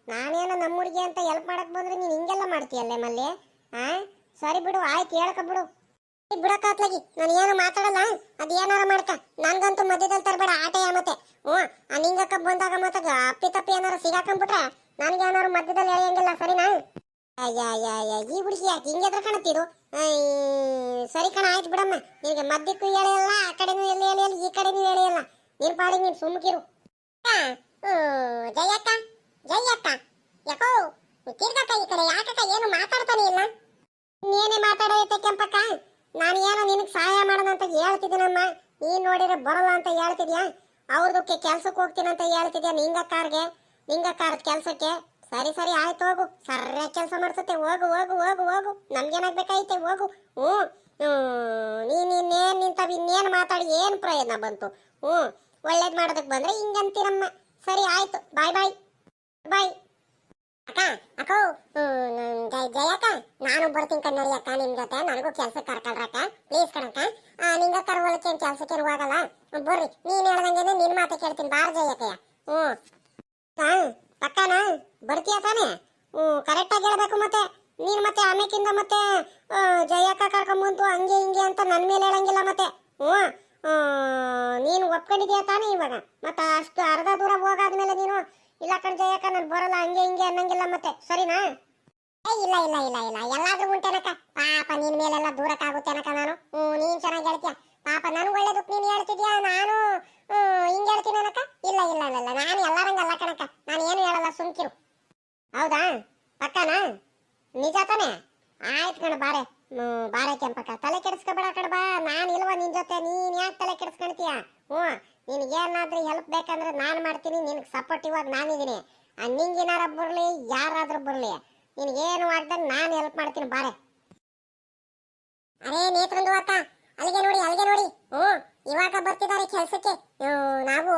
ನಾನೇನೋ ನಮ್ಮ ಹುಡುಗಿ ಅಂತ ಹೆಲ್ಪ್ ಮಾಡಕ್ ಬಂದ್ರೆ ನೀನು ಹಿಂಗೆಲ್ಲ ಮಾಡ್ತೀಯಲ್ಲೇ ಮಲ್ಲಿ. ಸರಿ ಬಿಡು, ಆಯ್ತು ಹೇಳ್ಕೊಬಿಡು. ಬಿಡಕ್ಕಾತ್ಲಾಗಿ ನಾನು ಏನು ಮಾತಾಡಲ್ಲ, ಅದು ಏನಾರ ಮಾಡ್ಕ, ನನ್ಗಂತೂ ಮಧ್ಯದಲ್ಲಿ ತರಬೇಡ ಆಟೆಯ ಮತ್ತೆ. ಆ ನಿಂಗಕ್ಕ ಬಂದಾಗ ಮತ್ತೆ ಅಪ್ಪಿ ತಪ್ಪಿ ಏನಾರು ಸಿಗಾಕೊಂಡ್ಬಿಟ್ರೆ ನನಗೆ ಏನಾರು ಮಧ್ಯದಲ್ಲಿ ಎಳೆಯಂಗಿಲ್ಲ, ಸರಿನಾ? ಈ ಹುಡುಗಿ ಯಾಕೆ ಹಿಂಗೆ ಎದ್ರ ಕಾಣತ್ತಿದು? ಸರಿ ಕಣ, ಆಯ್ತು ಬಿಡಮ್ಮ, ನಿನಗೆ ಮಧ್ಯಕ್ಕೂ ಎಳೆಯಲ್ಲ, ಆ ಕಡೆನೂ ಎಲ್ಲಿ ಎಳೆಯಲ್ಲ, ಈ ಕಡೆನೂ ಎಳೆಯಲ್ಲ. ನೀನ್ ಪಾಡಿಗೆ ನೀನು ಸುಮ್ಕಿರು. ಜಯಕ್ಕ ಯಾಕೋ ತಿರ್ಗಕ್ಕ ಈ ಕಡೆ, ಯಾಕಕ್ಕ ಏನು ಮಾತಾಡ್ತಾನೆ ಇಲ್ಲ? ನೀನೇ ಮಾತಾಡೈತೆ ಕೆಂಪಕ್ಕ, ನಾನು ಏನೋ ನಿನಗೆ ಸಹಾಯ ಮಾಡೋಣ ಅಂತ ಹೇಳ್ತಿದ್ದೀನಮ್ಮ. ನೀನ್ ನೋಡಿದ್ರೆ ಬರಲ್ಲ ಅಂತ ಹೇಳ್ತಿದ್ಯಾ, ಅವ್ರದಕ್ಕೆ ಕೆಲ್ಸಕ್ಕೆ ಹೋಗ್ತೀನಿ ಅಂತ ಹೇಳ್ತಿದ್ಯಾ ನಿಂಗಕ್ಕಾರದ ಕೆಲ್ಸಕ್ಕೆ. ಸರಿ ಆಯ್ತು ಹೋಗು, ಸರಿಯಾಗಿ ಕೆಲಸ ಮಾಡ್ಸುತ್ತೆ, ಹೋಗು ನಮ್ಗೇನಾಗ್ಬೇಕಾಯ್ತೆ, ಹೋಗು. ನೀನೇನ್ ನಿಂತಾವ, ಇನ್ನೇನು ಮಾತಾಡಿ ಏನು ಪ್ರಯೋಜನ ಬಂತು? ಒಳ್ಳೇದು ಮಾಡೋದಕ್ಕೆ ಬಂದ್ರೆ ಹಿಂಗಂತೀರಮ್ಮ. ಸರಿ ಆಯ್ತು, ಬಾಯ್. ಅಕ್ಕ ಜಯಕ್ಕ, ನಾನು ಬರ್ತೀನಿ ಕಣ್ಣಡಿ ಅಕ್ಕ ನಿಮ್ ಜೊತೆ, ನನಗೂ ಕೆಲ್ಸಕ್ಕೆ ಕರ್ಕೊಳ್ರಕ್ಕ ಪ್ಲೀಸ್ ಕಣಕ್ಕ. ನಿಂಗ ಕರ್ವಲಕ್ಕೆ ಕೆಲ್ಸಕ್ಕೆ ಹೋಗಲ್ಲ, ಬರ್ರಿ. ನೀನ್ ಹೇಳ್ದಂಗೆನೆ ನಿನ್ ಮಾತೆ ಕೇಳ್ತೀನಿ, ಬಾರ್ ಜಯಕ್ಕಯ್ಯ. ಪಕ್ಕನ ಬರ್ತೀಯ ತಾನೆ? ಕರೆಕ್ಟಾಗಿ ಹೇಳ್ಬೇಕು. ಮತ್ತೆ ನೀನು ಮತ್ತೆ ಆಮೇಕಿಂದ ಮತ್ತೆ ಜಯಕ್ಕ ಕರ್ಕೊಂಬಂತು ಹಂಗೆ ಹಿಂಗೆ ಅಂತ ನನ್ನ ಮೇಲೆ ಹೇಳಂಗಿಲ್ಲ ಮತ್ತೆ. ನೀನು ಒಪ್ಕೊಂಡಿದ್ಯಾ ತಾನೆ ಇವಾಗ? ಮತ್ತೆ ಅಷ್ಟು ಅರ್ಧ ದೂರ ಹೋಗಾದ್ಮೇಲೆ ನೀನು ಇಲ್ಲ ಕಣ್ ಜಯಕ್ಕ ನಾನು ಬರಲ್ಲ ಹಂಗೆ ಹಿಂಗೆ ಅನ್ನಂಗಿಲ್ಲ ಮತ್ತೆ, ಸರಿನಾ? ಇಲ್ಲ ಎಲ್ಲಾದ್ರೂ ಉಂಟೇನಕ್ಕ, ಪಾಪ ನಿನ್ ಮೇಲೆಲ್ಲ ದೂರಕ್ಕಾಗುತ್ತೇನಕ್ಕ ನಾನು. ನೀನ್ ಚೆನ್ನಾಗಿ ಹೇಳ್ತೀಯ, ಪಾಪ ನನಗೆ ಒಳ್ಳೇದಕ್ಕೆ ನೀನು ಹೇಳ್ತಿದ್ಯಾ, ನಾನು ಹಿಂಗೆ ಹೇಳ್ತೀನಕ್ಕ. ಇಲ್ಲ ನಾನು ಎಲ್ಲಾರಂಗಲ್ಲ ಕಣಕ್ಕ, ನಾನು ಏನು ಹೇಳಲ್ಲ, ಸುಮ್ಕಿರು. ಹೌದಾ ಪಕ್ಕನಾ? ನಿಜ ತಾನೆ? ಆಯ್ತು ಕಣ, ಬಾರೆ ಕೆಂಪಕ್ಕ, ತಲೆ ಕೆಡಿಸ್ಕೊಬೇಡ ಕಣ, ಬಾ. ನಾನು ಇಲ್ವಾ ನಿನ್ ಜೊತೆ, ನೀನ್ ಯಾಕೆ ತಲೆ ಕೆಡಿಸ್ಕೊಳ್ತೀಯ? ನಿನಗೇನಾದ್ರೂ ಹೆಲ್ಪ್ ಬೇಕಂದ್ರೆ ನಾನು ಮಾಡ್ತೀನಿ, ನಿನಗೆ ಸಪೋರ್ಟಿವ್ ಆಗಿ ನಾನಿದ್ದೀನಿ. ನಿಂಗೇನಾರ ಬರಲಿ ಯಾರಾದ್ರೂ ಬರಲಿ, ನಿನಗೇನು ಆಗ್ದಂಗೆ ನಾನು ಹೆಲ್ಪ್ ಮಾಡ್ತೀನಿ, ಬಾರೆ. ಅರೇ ನೇತ್ರಂದು ಅಕ್ಕ, ಅಲ್ಲಿಗೆ ನೋಡಿ. ಇವಾಗ ಬರ್ತಿದ್ದಾರೆ ಕೆಲ್ಸಕ್ಕೆ. ನಾವು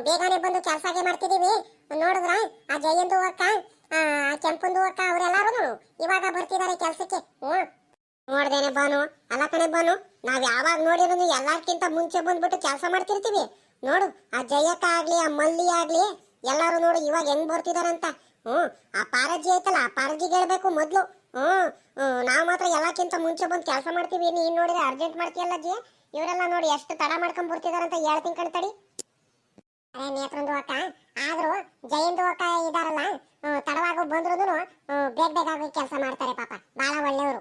ಬೇಗನೆ ಬಂದು ಕೆಲಸಗೆ ಮಾಡ್ತಿದೀವಿ. ನೋಡಿದ್ರ ಆ ಜಯಂದು ಅಕ್ಕ, ಆ ಕೆಂಪಂದು ಅಕ್ಕ, ಅವರೆಲ್ಲರೂ ಇವಾಗ ಬರ್ತಿದ್ದಾರೆ ಕೆಲ್ಸಕ್ಕೆ. ನೋಡ್ದೇನೆ ಬಾನು, ಅಲ್ಲ ಕಣೆ ಬಾನು, ನಾವ್ ಯಾವಾಗ ನೋಡಿರೋದು ಎಲ್ಲಾರ್ಕಿಂತ ಮುಂಚೆ ಬಂದ್ಬಿಟ್ಟು ಕೆಲಸ ಮಾಡ್ತಿರ್ತೀವಿ. ನೋಡು ಆ ಜಯಕ್ಕ ಆಗ್ಲಿ, ಆ ಮಲ್ಲಿ ಆಗ್ಲಿ, ಎಲ್ಲಾರು ನೋಡು ಇವಾಗ ಹೆಂಗ್ ಬರ್ತಿದಾರಂತ. ಆ ಪಾರಜ್ಜಿ ಐತಲ್ಲ, ಆ ಪಾರಜ್ಜಿಗೆ ಹೇಳ್ಬೇಕು ಮೊದ್ಲು. ನಾವ್ ಮಾತ್ರ ಎಲ್ಲಕ್ಕಿಂತ ಮುಂಚೆ ಬಂದು ಕೆಲಸ ಮಾಡ್ತೀವಿ. ನೀನ್ ನೋಡಿದ್ರೆ ಅರ್ಜೆಂಟ್ ಮಾಡ್ತೀಯಲ್ಲ ಅಜ್ಜಿ. ಇವರೆಲ್ಲ ನೋಡಿ ಎಷ್ಟು ತಡ ಮಾಡ್ಕೊಂಡ್ ಬರ್ತಿದಾರಂತ ಹೇಳ್ತೀನಿ ಕಣ್ತಡಿ. ಅದೇ ನೇತ್ರಂದು ಅಕ್ಕ, ಆದ್ರೂ ಜಯಂದು ಅಕ್ಕ ಇದಾರಲ್ಲ, ತಡವಾಗಿ ಬಂದ್ರು ಬೇಗ ಆಗಿ ಕೆಲಸ ಮಾಡ್ತಾರೆ, ಪಾಪ ಬಹಳ ಒಳ್ಳೆಯವರು.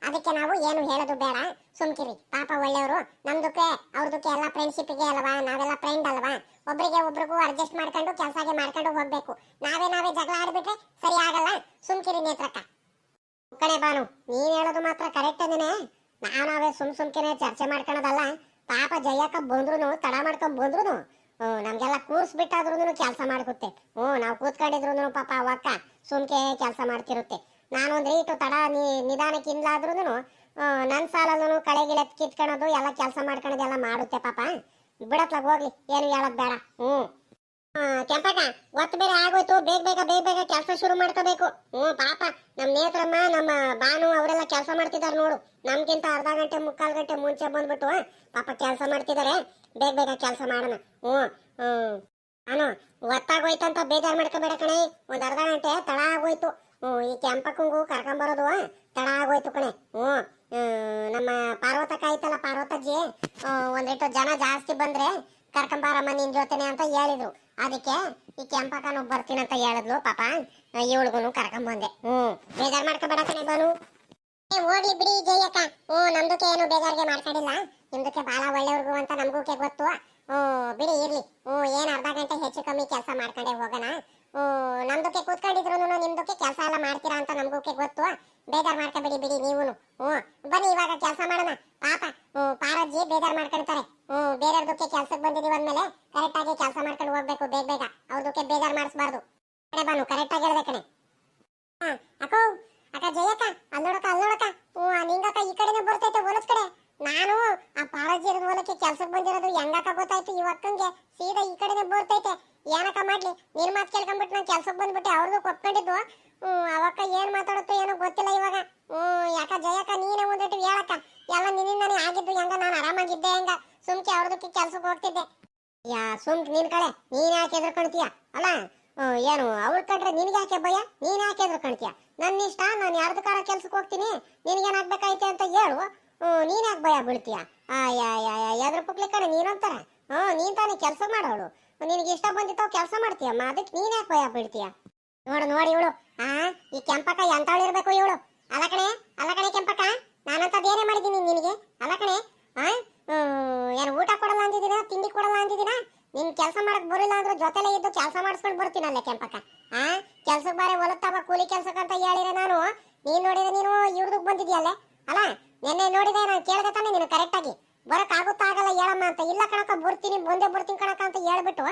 ಅದಕ್ಕೆ ನಾವು ಏನು ಹೇಳೋದು ಬೇಡ, ಸುಮ್ಕಿರಿ. ಪಾಪ ಒಳ್ಳೆಯವರು, ನಮ್ದಕ್ಕೆ ಅವ್ರದಕ್ಕೆ ಎಲ್ಲ ಫ್ರೆಂಡ್ಶಿಪ್ಗೆ ಅಲ್ವಾ, ನಾವೆಲ್ಲ ಫ್ರೆಂಡ್ ಅಲ್ವಾ, ಒಬ್ರಿಗೂ ಅಡ್ಜಸ್ಟ್ ಮಾಡ್ಕೊಂಡು ಕೆಲಸಗೆ ಮಾಡ್ಕೊಂಡು ಹೋಗ್ಬೇಕು. ನಾವೇ ಜಗಳ ಆಡ್ಬಿಟ್ರೆ ಸರಿ ಆಗಲ್ಲ, ಸುಮ್ಕಿರಿ ನೇತ್ರಕ್ಕ. ಕಣೆ ಬಾನು, ನೀನ್ ಹೇಳೋದು ಮಾತ್ರ ಕರೆಕ್ಟ್ ಅದೇನೆ. ನಾವೇ ಸುಮ್ಕೆನೆ ಚರ್ಚೆ ಮಾಡ್ಕೊಳೋದಲ್ಲ. ಪಾಪ ಜಯಕ್ಕ ಬಂದ್ರು, ತಡ ಮಾಡ್ಕೊಂಡ್ ಬಂದ್ರು ನಮ್ಗೆಲ್ಲ ಕೂರ್ಸ್ಬಿಟ್ಟಾದ್ರೂ ಕೆಲಸ ಮಾಡ್ಕುತ್ತೆ. ನಾವು ಕೂತ್ಕೊಂಡಿದ್ರು ಪಾಪ ಅವಕ್ಕ ಸುಮ್ಕೆ ಕೆಲಸ ಮಾಡ್ತಿರುತ್ತೆ. ನಾನೊಂದ್ ರೀಟು ತಡ ನಿಧಾನಕ್ಕಿಂದ್ಲಾದ್ರೂ ನನ್ನ ಸಾಲಲ್ಲೂ ಕಳೆಗಿಳೆ ಕಿತ್ಕೊಳೋದು ಎಲ್ಲ ಕೆಲಸ ಮಾಡ್ಕೊಳೋದು ಎಲ್ಲ ಮಾಡುತ್ತೆ ಪಾಪ. ಬಿಡತ್ಲಾಗ ಹೋಗ್ಲಿ, ಏನು ಹೇಳೋದ್ ಬೇಡ. ಕೆಂಪಕ್ಕ, ಒತ್ತು ಬೇರೆ ಆಗೋಯ್ತು, ಬೇಗ ಕೆಲಸ ಶುರು ಮಾಡ್ಕೋಬೇಕು. ಪಾಪ ನಮ್ ನೇತ್ರಮ್ಮ, ನಮ್ಮ ಬಾನು ಅವರೆಲ್ಲ ಕೆಲಸ ಮಾಡ್ತಿದಾರೆ ನೋಡು. ನಮ್ಗಿಂತ ಅರ್ಧ ಗಂಟೆ ಮುಕ್ಕಾಲ್ ಗಂಟೆ ಮುಂಚೆ ಬಂದ್ಬಿಟ್ಟು ಪಾಪ ಕೆಲಸ ಮಾಡ್ತಿದಾರೆ. ಬೇಗ ಕೆಲಸ ಮಾಡೋಣ. ನಾನು ಒತ್ತಾಗೋಯ್ತಂತ ಬೇಜಾರು ಮಾಡ್ಕೋಬೇಡ ಕಣೆ, ಒಂದ್ ಅರ್ಧ ಗಂಟೆ ತಡ ಆಗೋಯ್ತು. ಈ ಕೆಂಪಕ್ಕಂಗೂ ಕರ್ಕೊಂಬರೋದು ತಡ ಆಗೋಯ್ತು ಕಣೆ. ನಮ್ಮ ಪಾರ್ವತಕ್ಕ ಐತಲ್ಲ, ಪಾರ್ವತಜ್ಜಿ ಒಂದಿಟ್ಟು ಜನ ಜಾಸ್ತಿ ಬಂದ್ರೆ ಕರ್ಕೊಂಬಾರಮ್ಮ ನಿನ್ ಜೊತೆನೆ ಅಂತ ಹೇಳಿದ್ರು. ಅದಕ್ಕೆ ಈ ಕೆಂಪಕ್ಕನು ಬರ್ತೀನಂತ ಹೇಳಿದ್ಲು ಪಾಪ. ಇವಳಿಗೂ ಕರ್ಕೊಂಬಂದೆ. ಬೇಜಾರ್ ಮಾಡ್ಕೊಬೇಡ ಕಣೆ ಬಾನು. ಹೋಗ್ಲಿ ಬಿಡಿ ಜಯಕ್ಕ. ನಮ್ದಕ್ಕೆ ಏನು ಬೇಜಾರಿಗೆ ಮಾಡ್ಕೊಂಡಿಲ್ಲ. ನಿಮ್ದಕ್ಕೆ ಬಾಳ ಒಳ್ಳೆಯವ್ರಿಗೂ ಅಂತ ನಮ್ಗೂಕೆ ಗೊತ್ತು. ಬಿಡಿ ಇರ್ಲಿ. ಏನ್ ಅರ್ಧ ಗಂಟೆ ಹೆಚ್ಚು ಕಮ್ಮಿ ಕೆಲಸ ಮಾಡ್ಕೊಂಡೆ ಹೋಗೋಣ. ನಮ್ದಕ್ಕೆ ಕೂತ್ಕೊಂಡಿದ್ರು ನಿಮ್ದಕ್ಕೆ ಕೆಲಸ ಎಲ್ಲ ಮಾಡ್ತೀರಾ ಅಂತ ನಮ್ಗೂಕೆ ಗೊತ್ತು. ಬೇಜಾರ್ ಮಾಡ್ಕೊಬೇಡಿ ಬಿಡಿ ನೀವುನು. ಬನ್ನಿ ಇವಾಗ ಕೆಲಸ ಮಾಡೋಣ. ಪಾಪ ಪಾರಜ್ಜಿ ಬೇಜಾರ್ ಮಾಡ್ಕೊಳ್ತಾರೆ. ಬೇರೆಯವ್ರದಕ್ಕೆ ಕೆಲ್ಸಕ್ಕೆ ಬಂದಿದೀವಿ ಅಂದ್ಮೇಲೆ ಕರೆಕ್ಟ್ ಆಗಿ ಕೆಲಸ ಮಾಡ್ಕೊಂಡು ಹೋಗ್ಬೇಕು ಬೇಗ ಬೇಗ. ಅವ್ರದಕ್ಕೆ ಬೇಜಾರ್ ಮಾಡಿಸ್ಬಾರ್ದು. ಬಾನು ಕರೆಕ್ಟ್ ಆಗಿ ಹೇಳ್ದೆ ಕಣೆ. ಅಕ್ಕೋ ಅಕ್ಕ ಜಯಕ್ಕ ಅಲ್ಲೋಡಕ ನಿಂಗಕ್ಕ ಈ ಕಡೆನೆ ಬರ್ತೈತೆ ಹೊಲದ ಕಡೆ. ನಾನು ಆ ಪಾರಜ್ಜಿ ಇರೋದ್ ಹೊಲಕ್ಕೆ ಕೆಲ್ಸಕ್ಕೆ ಬಂದಿರೋದು ಹೆಂಗಕ್ಕ ಗೊತ್ತಾಯ್ತು. ಈ ಅಕ್ಕಂಗೆ ಸೀದಾ ಈ ಕಡೆನೆ ಬರ್ತೈತೆ. ಏನಕ್ಕ ಮಾಡ್ಲಿ, ನಿನ್ ಮಾತು ಕೇಳ್ಕೊಂಡ್ಬಿಟ್ಟು ನಾನು ಕೆಲ್ಸಕ್ಕೆ ಬಂದ್ಬಿಟ್ಟೆ. ಅವ್ರದ್ದು ಕೊಪ್ಕೊಂಡಿದ್ದು. ಅವಕ್ಕ ಏನ್ ಮಾತಾಡುತ್ತೋ ಏನೋ ಗೊತ್ತಿಲ್ಲ ಇವಾಗ. ಯಾಕ ಜಯಕ್ಕ ನೀನೇ ಒಂದಿಟ್ಟು ಹೇಳಕ್ಕ. ಎಲ್ಲ ನಿನ್ನಿಂದಾನೇ ಆಗಿದ್ದು. ಹೆಂಗ ನಾನು ಆರಾಮಾಗಿದ್ದೆ ಹೆಂಗ ಸುಮ್ಕೆ ಅವ್ರದಕ್ಕೆ ಕೆಲ್ಸಕ್ಕೆ ಹೋಗ್ತಿದ್ದೆ. ಸುಮ್ಕೆ ನಿನ್ ಕಡೆ ನೀನ್ ಯಾಕೆ ಎದ್ರಕೊಳ್ತೀಯ ಅಲ್ಲ. ಏನು ಅವ್ರ ಕಂಡ್ರೆ ನಿನ್ಗೆ ಯಾಕೆ ಭಯ, ನೀನ್ ಯಾಕೆ ಎದ್ರಕೊಳ್ತೀಯ. ನನ್ನ ಇಷ್ಟ, ನಾನು ಯಾರ್ದು ಕಾರ ಕೆಲ್ಸಕ್ಕೆ ಹೋಗ್ತೀನಿ. ನಿನ್ಗೇನಾಗ್ಬೇಕಾಯ್ತೆ ಅಂತ ಹೇಳು. ನೀನ್ ಯಾಕೆ ಭಯ ಬೀಳ್ತೀಯ. ಎದ್ರ ಪುಕ್ಲಿ ಕಡೆ ನೀನಂತಾರ. ನೀನ್ ತಾನೇ ಕೆಲಸ ಮಾಡೋಳು. ನಿನಗೆ ಇಷ್ಟ ಬಂದಿತ್ತಾವ್ ಕೆಲಸ ಮಾಡ್ತೀಯಮ್ಮ. ಅದಕ್ಕೆ ನೀನ್ ಯಾಕೆ ಭಯ ಬೀಳ್ತೀಯ. ನೋಡಿ ಇವಳು ಈ ಕೆಂಪಕ್ಕ ಎಂತವಳಿರ್ಬೇಕು ಇವಳು. ಅಲ್ಲ ಕಣೆ ಕೆಂಪಕ್ಕ, ನಾನಂತದೇನೇ ಮಾಡಿದೀನಿ ನಿನಗೆ. ಅಲ್ಲ ಕಣೆ ಏನು ಊಟ ಕೊಡಲ್ಲ ಅಂದಿದ್ದೀನ, ತಿಂಡಿ ಕೊಡಲ್ಲ ಅಂದಿದ್ದೀನ. ನಿನ್ ಕೆಲಸ ಮಾಡಕ್ ಬರಲಿಲ್ಲ ಅಂದ್ರೂ ಜೊತೆಲೇ ಇದ್ದು ಕೆಲಸ ಮಾಡಿಸ್ಕೊಂಡು ಬರ್ತೀನಲ್ಲ ಕೆಂಪಕ್ಕ. ಕೆಲ್ಸಕ್ಕೆ ಬಾರೆ ಹೊಲತ್ತವ ಕೂಲಿ ಕೆಲ್ಸಕ್ಕಂತ ಹೇಳಿದ್ರೆ ನಾನು. ನೀನ್ ನೋಡಿದ್ರೆ ನೀನು ಇವ್ರದಕ್ ಬಂದಿದ್ಯಲ್ಲೇ ಅಲ್ಲ. ನಿನ್ನೆ ನೋಡಿದೆ, ನಾನು ಕೇಳ್ದೆ ತಾನೆ ನೀನು ಕರೆಕ್ಟ್ ಆಗಿ. ಬರಕ್ ಆಗುತ್ತಾ ಆಗಲ್ಲ ಹೇಳಮ್ಮ ಅಂತ. ಇಲ್ಲ ಕಣಕ ಬರ್ತೀನಿ ಬರ್ತೀನಿ ಕಣಕ ಅಂತ ಹೇಳ್ಬಿಟ್ಟು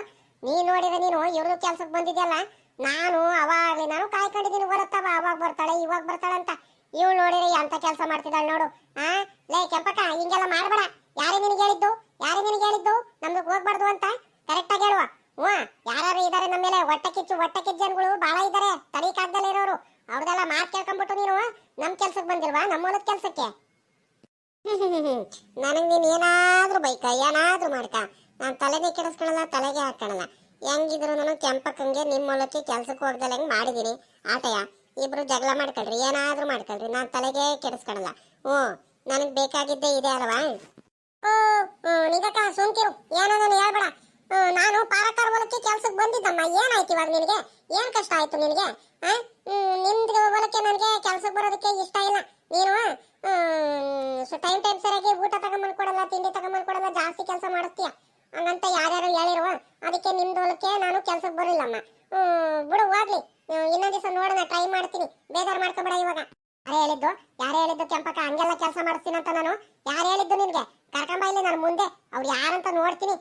ನೀನ್ ನೋಡಿದ್ರೆ ನೀನು ಇವ್ರದ್ದು ಕೆಲ್ಸಕ್ಕೆ ಬಂದಿದ್ಯಲ್ಲ. ನಾನು ನಾನು ಕಾಯ್ಕೊಂಡಿದ್ದೀನಿ ಬರುತ್ತವ ಅವಾಗ ಬರ್ತಾಳೆ ಇವಾಗ ಬರ್ತಾಳೆ ಅಂತ. ಇವಳು ನೋಡಿದ್ರೆ ಎಂತ ಕೆಲಸ ಮಾಡ್ತಿದ್ದಾಳೆ ನೋಡು. ಲೇ ಕೆಂಪಕ್ಕ ಹಿಂಗೆಲ್ಲ ಮಾಡ್ಬೇಡ. ಯಾರೇ ನಿನಗೆ ಹೇಳಿದ್ದು ನಮ್ದು ಹೋಗ್ಬಾರ್ದು ಅಂತ ಕರೆಕ್ಟ್ ಆಗಿ ಹೇಳುವ. ಯಾರು ಇದಾರೆ ನಮ್ಮ ಮೇಲೆ ಹೊಟ್ಟೆ ಕಿಚ್ಚು ಜನಗಳು ಬಹಳ ಇದಾರೆ. ತಡೀಕಾಗ್ದಲ್ಲೇ ಇರೋರು. ಅವ್ರದೆಲ್ಲ ಮಾತು ಕೇಳ್ಕೊಂಡ್ಬಿಟ್ಟು ನೀನು ನಮ್ ಕೆಲ್ಸಕ್ಕೆ ಬಂದಿಲ್ವಾ, ನಮ್ಮ ಹೊಲದ ಕೆಲ್ಸಕ್ಕೆ. ನನಗ್ ನೀನ್ ಏನಾದ್ರೂ ಬೈಕ ಏನಾದ್ರೂ ಮಾಡ್ಕ, ನಾನ್ ತಲೆಗೆ ಕೆಡಿಸ್ಕೊಳಲ್ಲ, ತಲೆಗೆ ಹಾಕಣಲ್ಲ. ಹೆಂಗಿದ್ರು ನಾನು ಕೆಂಪಕ್ಕಂಗೆ ನಿಮ್ಮ ಹೊಲಕ್ಕೆ ಕೆಲ್ಸಕ್ಕೆ ಹೋಗ್ದಲ್ಲ ಹೆಂಗ್ ಮಾಡಿದೀನಿ ಆಟಯ. ಇಬ್ರು ಜಗಳ ಮಾಡ್ಕೊಳ್ರಿ, ಏನಾದ್ರೂ ಮಾಡ್ಕೊಳ್ರಿ, ನಾನ್ ತಲೆಗೆ ಕೆಡಿಸ್ಕೊಳಲ್ಲ. ನನಗ್ ಬೇಕಾಗಿದ್ದೇ ಇದೆ ಅಲ್ವಾ. ನಿಗಕ್ಕ ಸುಮ್ಕಿರು, ಏನಾದ್ರು ಹೇಳ್ಬೇಡ. ನಾನು ಪಾರಕಾರ ಹೊಲಕ್ಕೆ ಕೆಲ್ಸಕ್ಕೆ ಬಂದಿದ್ದಮ್ಮ. ಏನಾಯ್ತು ಇವಾಗ ನಿನಗೆ, ಏನ್ ಕಷ್ಟ ಆಯ್ತು ನಿನಗೆ. ನಿಮ್ದು ಹೊಲಕ್ಕೆ ನನಗೆ ಕೆಲ್ಸಕ್ಕೆ ಬರೋದಕ್ಕೆ ಇಷ್ಟ ಇಲ್ಲ. ನೀನು ಟೈಮ್ ಸರಿಯಾಗಿ ಊಟ ತಗೊಂಬಂದ್ ಕೊಡಲ್ಲ, ತಿಂಡಿ ತಗೊಂಬಂದ್ ಕೊಡಲ್ಲ, ಜಾಸ್ತಿ ಕೆಲಸ ಮಾಡಿಸ್ತೀಯ ಹಂಗಂತ ಯಾರ್ಯಾರು ಹೇಳಿರುವ. ಅದಕ್ಕೆ ನಿಮ್ದು ಹೊಲಕ್ಕೆ ನಾನು ಕೆಲ್ಸಕ್ಕೆ ಬರಲಿಲ್ಲಮ್ಮ. ಬಿಡು ಹೋಗ್ಲಿ, ಇನ್ನೊಂದ್ ದಿವಸ ನೋಡೋಣ, ಟ್ರೈ ಮಾಡ್ತೀನಿ. ಬೇಜಾರ್ ಮಾಡ್ಕೊಬೇಡ ಇವಾಗ. ಯಾರೇ ಹೇಳಿದ್ದು ಕೆಂಪಕ್ಕ ಹಂಗೆಲ್ಲ ಕೆಲಸ ಮಾಡಿಸ್ತೀನಿ ಅಂತ. ನಾನು ಯಾರು ಹೇಳಿದ್ದು ನಿನ್ಗೆ? ಕರ್ಕೊಂಬ ಇಲ್ಲಿ ನಾನು ಮುಂದೆ. ಅವ್ರು ಯಾರಂತ ನೋಡ್ತೀನಿ.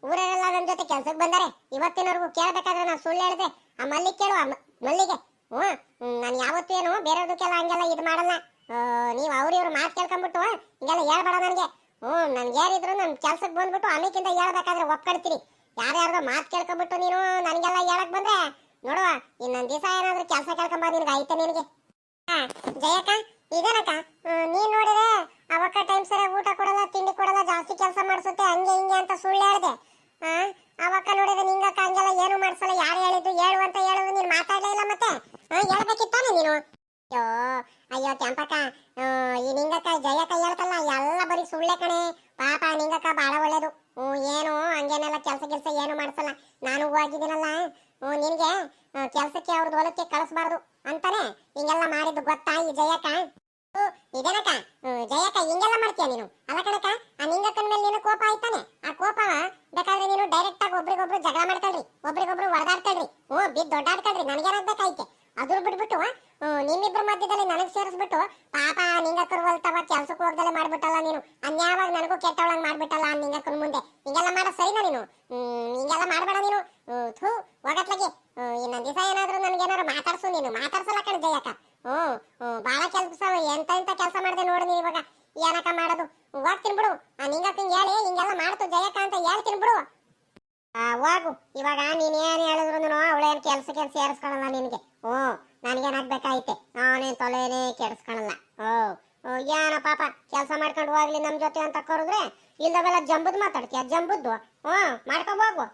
ಊರೆಲ್ಲ ನನ್ನ ಜೊತೆ ಕೆಲ್ಸಕ್ಕೆ ಬಂದರೆ ಇವತ್ತಿನವರೆಗೂ ಕೇಳಬೇಕಾದ್ರೆ ನಾನು ಸುಳ್ಳು ಹೇಳಿದೆ. ಆ ಮಲ್ಲಿಗೆ ಕೇಳು, ಮಲ್ಲಿಗೆ. ನಾನು ಯಾವತ್ತೂ ಏನು ಬೇರೆಯವ್ರದಕ್ಕೆಲ್ಲ ಹಂಗೆಲ್ಲ ಇದು ಮಾಡಲ್ಲ. ನೀವು ಇವ್ರು ಮಾತು ಕೇಳ್ಕೊಂಡ್ಬಿಟ್ಟು ಹಿಂಗೆಲ್ಲ ಹೇಳ್ಬೇಡ ನನಗೆ. ನನ್ಗೆ ಏನಿದ್ರು ನನ್ ಕೆಲ್ಸಕ್ಕೆ ಬಂದ್ಬಿಟ್ಟು ಆಮೇಕಿಂದ ಹೇಳ್ಬೇಕಾದ್ರೆ ಒಪ್ಕೊಳ್ತೀನಿ. ಯಾರ್ಯಾರ್ದೋ ಮಾತು ಕೇಳ್ಕೊಂಡ್ಬಿಟ್ಟು ನೀನು ನನಗೆಲ್ಲ ಹೇಳಕ್ ಬಂದ್ರೆ ನೋಡುವ, ಇನ್ನೊಂದ್ ದಿವಸ ಏನಾದ್ರೂ ಕೆಲಸ ಕೇಳ್ಕೊಂಬ ನಿನ್ಗೆ ಐತೆ ನಿನಗೆ. ಜಯಕ್ಕ ಇದೇನಕ್ಕ, ನೀನ್ ನೋಡಿದ್ರೆ ಅವಕ್ಕ ಟೈಮ್ ಸರಿಯಾಗಿ ಊಟ ಕೊಡಲ್ಲ, ತಿಂಡಿ ಕೊಡಲ್ಲ, ಜಾಸ್ತಿ ಕೆಲಸ ಮಾಡಿಸುತ್ತೆ, ಹಂಗೆ ಹಿಂಗೆ ಅಂತ ಸುಳ್ಳು ಹೇಳ್ದೆ. ಅವಕ್ಕ ನೋಡಿದ್ರೆ ನಿಂಗಕ್ಕ ಹಂಗೆಲ್ಲ ಏನು ಮಾಡ್ಸಲ್ಲ. ಯಾರು ಹೇಳಿದ್ದು ಹೇಳು ಅಂತ ಹೇಳೋದು ನೀನ್ ಮಾತಾಡ್ಲೇ ಇಲ್ಲ. ಮತ್ತೆ ಹೇಳ್ಬೇಕಿತ್ತಾನೆ ನೀನು. ಅಯ್ಯೋ ಕೆಂಪಕ್ಕ, ಈ ನಿಂಗಕ್ಕ ಜಯಕ್ಕ ಹೇಳ್ತಲ್ಲ ಎಲ್ಲ ಬರೀ ಸುಳ್ಳೆ ಕಣೆ. ಪಾಪ ನಿಂಗಕ್ಕ ಬಹಳ ಒಳ್ಳೇದು. ಏನು ಹಂಗೇನೆಲ್ಲ ಕೆಲಸ ಏನು ಮಾಡ್ಸಲ್ಲ. ನಾನು ಹೋಗಿದ್ದೀನಲ್ಲ, ನಿನ್ಗೆ ಕೆಲ್ಸಕ್ಕೆ ಅವ್ರದ್ದು ಹೊಲಕ್ಕೆ ಕಳಿಸ್ಬಾರ್ದು ಅಂತಾನೆ ಹಿಂಗೆಲ್ಲ ಮಾಡಿದ್ದು ಗೊತ್ತಾ ಈ ಜಯಕ್ಕ. ಇದೇನಕ್ಕ ಜಯಕ್ಕ ಹಿಂಗೆಲ್ಲ ಮಾಡ್ತೀಯ ನೀನು. ಅಲ್ಲ ಕಣಕ್ಕ, ಆ ನಿಂಗಕ್ಕನ ಮೇಲೆ ನೀನು ಕೋಪ ಆಯ್ತಾನೆ. ಆ ಕೋಪವ ಬೇಕಾದ್ರೆ ನೀನು ಡೈರೆಕ್ಟ್ ಆಗಿ ಒಬ್ರಿಗೊಬ್ರು ಜಗಳ ಮಾಡ್ಕೊಳ್ರಿ, ಒಬ್ರಿಗೊಬ್ರು ಹೊಡೆದಾಡ್ಕೊಳ್ರಿ, ಬಿದ್ದು ದೊಡ್ಡಾಡ್ಕೊಳ್ರಿ, ನನಗೇನಾಗ್ಬೇಕಾಯ್ತೆ. ಅದ್ರ ಬಿಟ್ಬಿಟ್ಟು ನಿಮ್ಮಿಬ್ರ ಮಧ್ಯದಲ್ಲಿ ನನಗ್ ಸೇರಿಸ್ಬಿಟ್ಟು ಪಾಪ ನಿಂಗಕ್ಕರು ಹೊಲ್ತವ ಕೆಲ್ಸಕ್ಕೆ ಹೋಗ್ದಲೆ ಮಾಡ್ಬಿಟ್ಟಲ್ಲ ನೀನು. ಅನ್ಯಾವಾಗ ನನಗೂ ಕೆಟ್ಟವಳಂಗ್ ಮಾಡ್ಬಿಟ್ಟಲ್ಲ ಆ ನಿಂಗಕ್ಕನ ಮುಂದೆ. ಹಿಂಗೆಲ್ಲ ಮಾಡೋ ಸರಿನಾ ನೀನು? ಹಿಂಗೆಲ್ಲ ಮಾಡ್ಬೇಡ ನೀನು. ಹೋಗತ್ಲಾಗಿ ಇನ್ನೊಂದ್ ದಿವಸ ಏನಾದ್ರು ನನ್ಗೇನಾದ್ರು ಮಾತಾಡ್ಸು. ನೀನು ಮಾತಾಡ್ಸಲ್ಲ ಕಣ ಜಯಕ್ಕ. ಬಾಳ ಕೆಲ್ಸ ಎಂತ ಕೆಲಸ ಮಾಡ್ದೆ ನೋಡು ನೀನ್ ಇವಾಗ. ಏನಕ್ಕ ಮಾಡೋದು, ಹೋಗ್ತೀನಿ ಬಿಡು. ಆ ನಿಂಗಕ್ಕಂಗೆ ಹೇಳಿ ಹಿಂಗೆಲ್ಲ ಮಾಡ್ತು ಜಯಕ್ಕ ಅಂತ ಹೇಳ್ತೀನಿ ಬಿಡು. ಹೋಗು ಇವಾಗ. ನೀನ್ ಏನ್ ಹೇಳಿದ್ರು ಅವಳೇನ್ ಕೆಲ್ಸಕ್ಕೆ ಸೇರಿಸ್ಕೊಳಲ್ಲ ನಿನ್ಗೆ. ನನಗೇನಾಗ್ಬೇಕಾಯ್ತೆ, ನಾನೇನ್ ತೊಲೆನೇ ಕೆಡಿಸ್ಕೊಳಲ್ಲ. ಏನೋ ಪಾಪ ಕೆಲಸ ಮಾಡ್ಕೊಂಡು ಹೋಗ್ಲಿ ನಮ್ ಜೊತೆ ಅಂತ ಕರೆದ್ರೆ ಇಲ್ದವೆಲ್ಲ ಜಂಬುದ್ ಮಾತಾಡ್ತೀಯ. ಜಂಬುದ್ದು ಮಾಡ್ಕೊ ಹೋಗು.